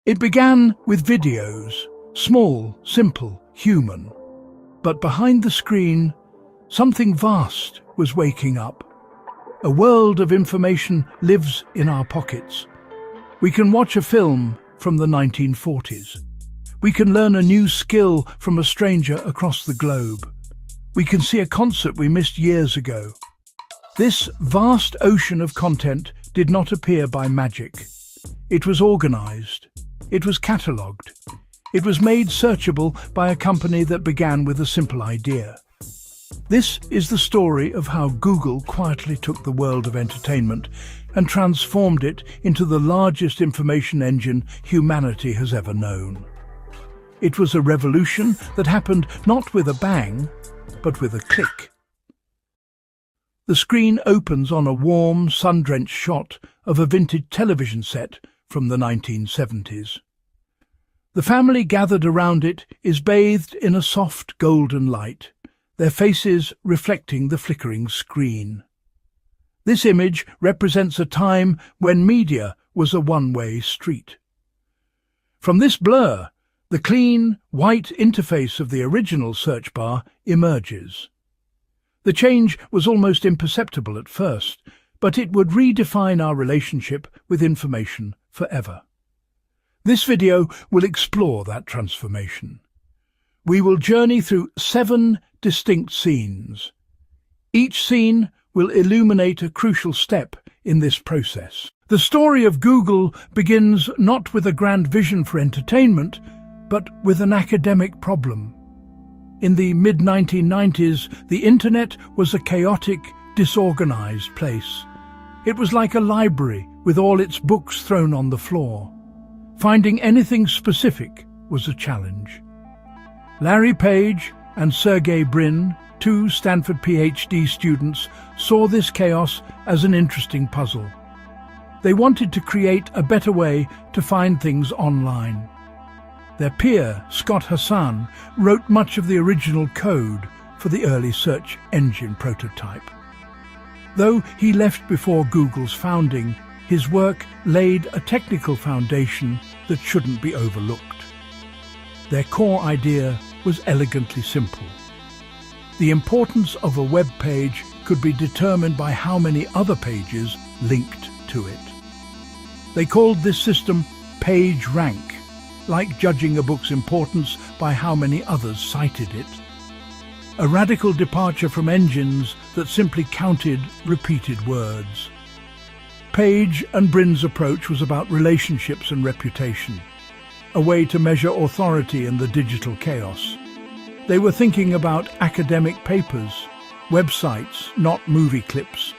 It began with videos, small, simple, human. But behind the screen, something vast was waking up. A world of information lives in our pockets. We can watch a film from the 1940s. We can learn a new skill from a stranger across the globe. We can see a concert we missed years ago. This vast ocean of content did not appear by magic. It was organized. It was catalogued. It was made searchable by a company that began with a simple idea. This is the story of how Google quietly took the world of entertainment and transformed it into the largest information engine humanity has ever known. It was a revolution that happened not with a bang, but with a click. The screen opens on a warm, sun-drenched shot of a vintage television set from the 1970s. The family gathered around it is bathed in a soft golden light, their faces reflecting the flickering screen. This image represents a time when media was a one-way street. From this blur, the clean, white interface of the original search bar emerges. The change was almost imperceptible at first, but it would redefine our relationship with information forever. This video will explore that transformation. We will journey through 7 distinct scenes. Each scene will illuminate a crucial step in this process. The story of Google begins not with a grand vision for entertainment, but with an academic problem. In the mid-1990s, the internet was a chaotic, disorganized place. It was like a library with all its books thrown on the floor. Finding anything specific was a challenge. Larry Page and Sergey Brin, 2 Stanford PhD students, saw this chaos as an interesting puzzle. They wanted to create a better way to find things online. Their peer, Scott Hassan, wrote much of the original code for the early search engine prototype. Though he left before Google's founding, his work laid a technical foundation that shouldn't be overlooked. Their core idea was elegantly simple. The importance of a web page could be determined by how many other pages linked to it. They called this system page rank, like judging a book's importance by how many others cited it. A radical departure from engines that simply counted repeated words. Page and Brin's approach was about relationships and reputation, a way to measure authority in the digital chaos. They were thinking about academic papers, websites, not movie clips.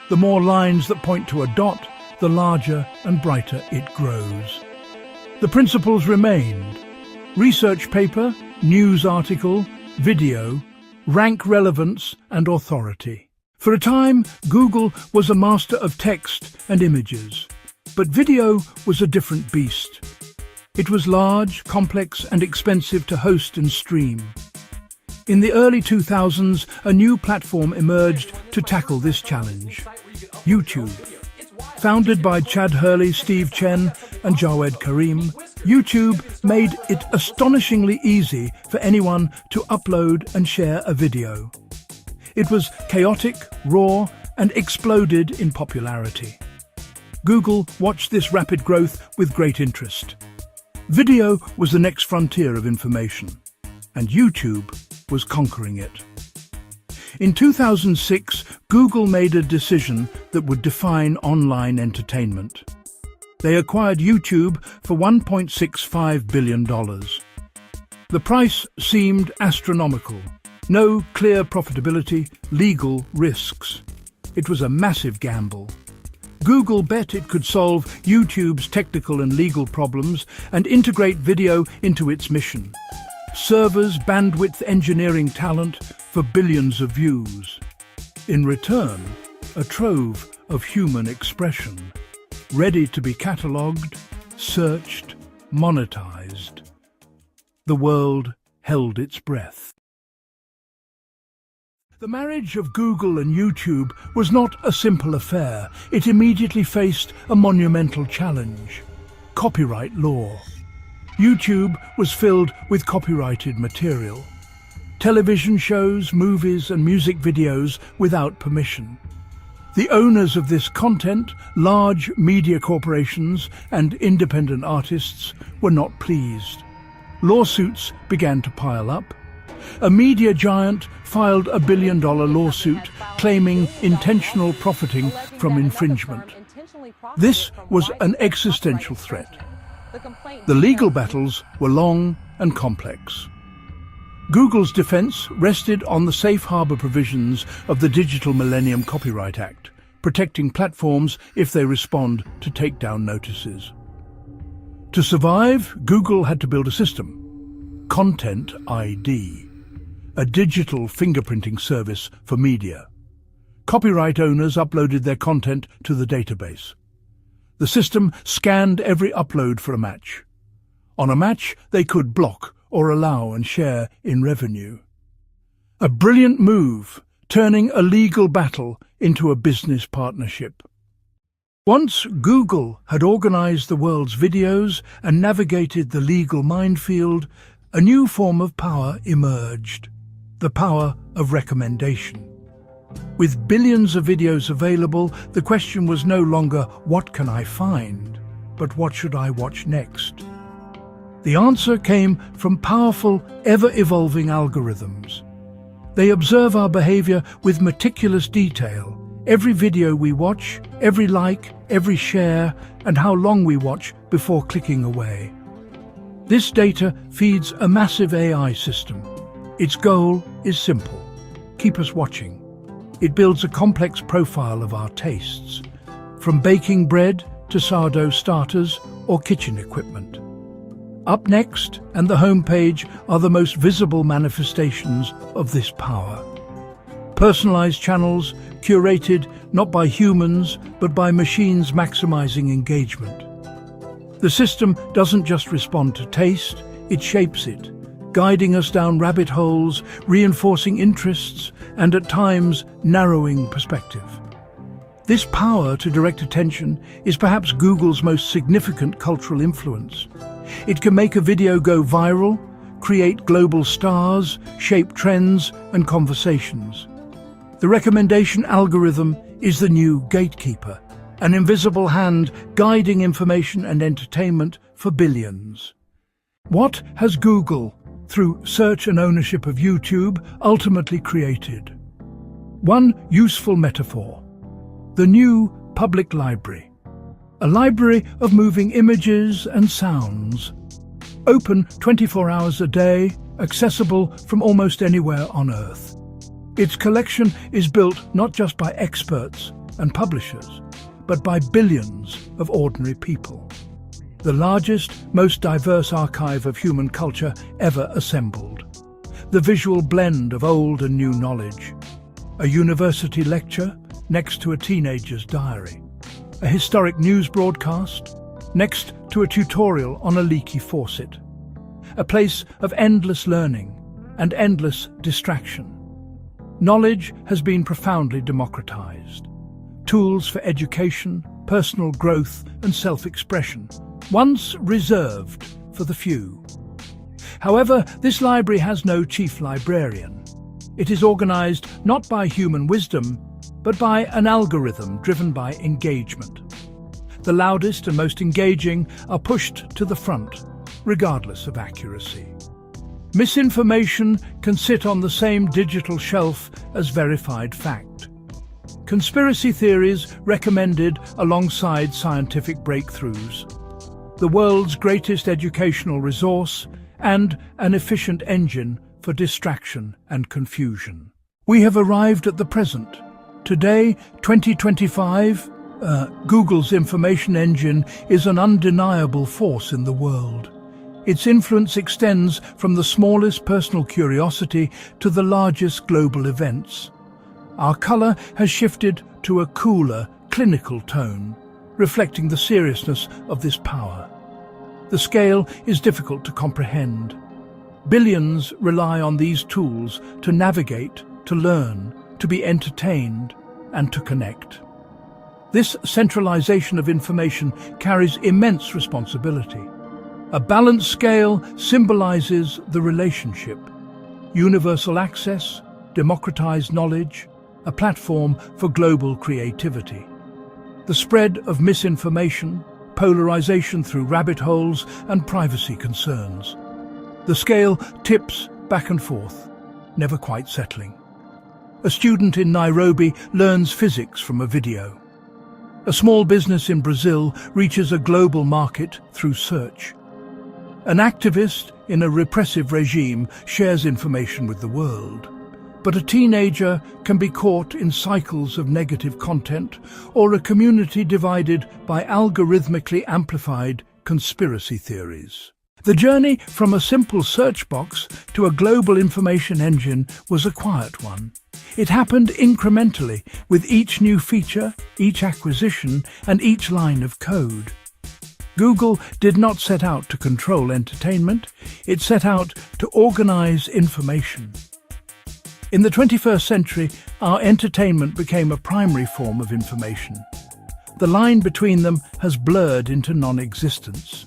The more lines that point to a dot, the larger and brighter it grows. The principles remained: research paper, news article, video, rank relevance and authority. For a time, Google was a master of text and images, but video was a different beast. It was large, complex and expensive to host and stream. In the early 2000s, a new platform emerged to tackle this challenge: YouTube. Founded by Chad Hurley, Steve Chen and Jawed Karim, YouTube made it astonishingly easy for anyone to upload and share a video. It was chaotic, raw, and exploded in popularity. Google watched this rapid growth with great interest. Video was the next frontier of information, and YouTube was conquering it. In 2006, Google made a decision that would define online entertainment. They acquired YouTube for $1.65 billion. The price seemed astronomical. No clear profitability, legal risks. It was a massive gamble. Google bet it could solve YouTube's technical and legal problems and integrate video into its mission. Servers, bandwidth, engineering talent for billions of views. In return, a trove of human expression, ready to be catalogued, searched, monetized. The world held its breath. The marriage of Google and YouTube was not a simple affair. It immediately faced a monumental challenge: copyright law. YouTube was filled with copyrighted material. Television shows, movies, and music videos without permission. The owners of this content, large media corporations and independent artists, were not pleased. Lawsuits began to pile up. A media giant filed a billion-dollar lawsuit claiming intentional profiting from infringement. This was an existential threat. The legal battles were long and complex. Google's defense rested on the safe harbor provisions of the Digital Millennium Copyright Act, protecting platforms if they respond to takedown notices. To survive, Google had to build a system, Content ID, a digital fingerprinting service for media. Copyright owners uploaded their content to the database. The system scanned every upload for a match. On a match, they could block or allow and share in revenue. A brilliant move, turning a legal battle into a business partnership. Once Google had organized the world's videos and navigated the legal minefield, a new form of power emerged, the power of recommendation. With billions of videos available, the question was no longer, what can I find, but what should I watch next? The answer came from powerful, ever-evolving algorithms. They observe our behavior with meticulous detail. Every video we watch, every like, every share, and how long we watch before clicking away. This data feeds a massive AI system. Its goal is simple: keep us watching. It builds a complex profile of our tastes, from baking bread to sourdough starters or kitchen equipment. Up next, and the homepage, are the most visible manifestations of this power. Personalized channels, curated not by humans, but by machines maximizing engagement. The system doesn't just respond to taste, it shapes it, guiding us down rabbit holes, reinforcing interests, and at times narrowing perspective. This power to direct attention is perhaps Google's most significant cultural influence. It can make a video go viral, create global stars, shape trends and conversations. The recommendation algorithm is the new gatekeeper, an invisible hand guiding information and entertainment for billions. What has Google, through search and ownership of YouTube, ultimately created? One useful metaphor: the new public library. A library of moving images and sounds. Open 24 hours a day, accessible from almost anywhere on Earth. Its collection is built not just by experts and publishers, but by billions of ordinary people. The largest, most diverse archive of human culture ever assembled. The visual blend of old and new knowledge. A university lecture next to a teenager's diary. A historic news broadcast next to a tutorial on a leaky faucet. A place of endless learning and endless distraction. Knowledge has been profoundly democratized. Tools for education, personal growth and self-expression, once reserved for the few. However, this library has no chief librarian. It is organized not by human wisdom, but by an algorithm driven by engagement. The loudest and most engaging are pushed to the front, regardless of accuracy. Misinformation can sit on the same digital shelf as verified fact. Conspiracy theories recommended alongside scientific breakthroughs. The world's greatest educational resource and an efficient engine for distraction and confusion. We have arrived at the present. Today, 2025, Google's information engine is an undeniable force in the world. Its influence extends from the smallest personal curiosity to the largest global events. Our color has shifted to a cooler, clinical tone, reflecting the seriousness of this power. The scale is difficult to comprehend. Billions rely on these tools to navigate, to learn, to be entertained, and to connect. This centralization of information carries immense responsibility. A balanced scale symbolizes the relationship. Universal access, democratized knowledge, a platform for global creativity. The spread of misinformation, polarization through rabbit holes, and privacy concerns. The scale tips back and forth, never quite settling. A student in Nairobi learns physics from a video. A small business in Brazil reaches a global market through search. An activist in a repressive regime shares information with the world. But a teenager can be caught in cycles of negative content, or a community divided by algorithmically amplified conspiracy theories. The journey from a simple search box to a global information engine was a quiet one. It happened incrementally, with each new feature, each acquisition, and each line of code. Google did not set out to control entertainment, it set out to organize information. In the 21st century, our entertainment became a primary form of information. The line between them has blurred into non-existence.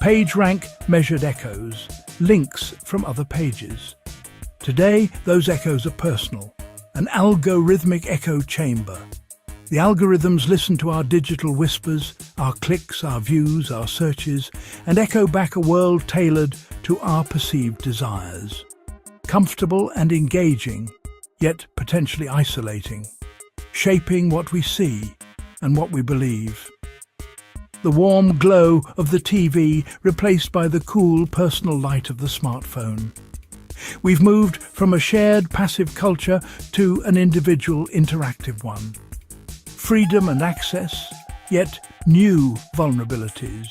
PageRank measured echoes, links from other pages. Today, those echoes are personal, an algorithmic echo chamber. The algorithms listen to our digital whispers, our clicks, our views, our searches, and echo back a world tailored to our perceived desires. Comfortable and engaging, yet potentially isolating, shaping what we see and what we believe. The warm glow of the TV replaced by the cool personal light of the smartphone. We've moved from a shared passive culture to an individual interactive one. Freedom and access, yet new vulnerabilities.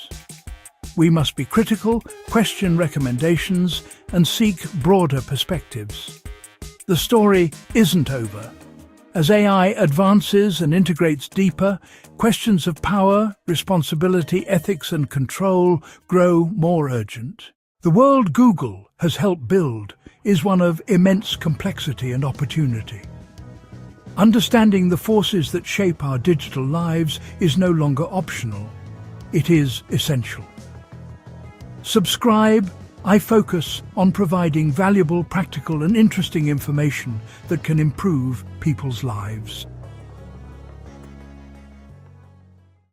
We must be critical, question recommendations, and seek broader perspectives. The story isn't over. As AI advances and integrates deeper, questions of power, responsibility, ethics, and control grow more urgent. The world Google has helped build is one of immense complexity and opportunity. Understanding the forces that shape our digital lives is no longer optional. It is essential. Subscribe. I focus on providing valuable, practical, and interesting information that can improve people's lives.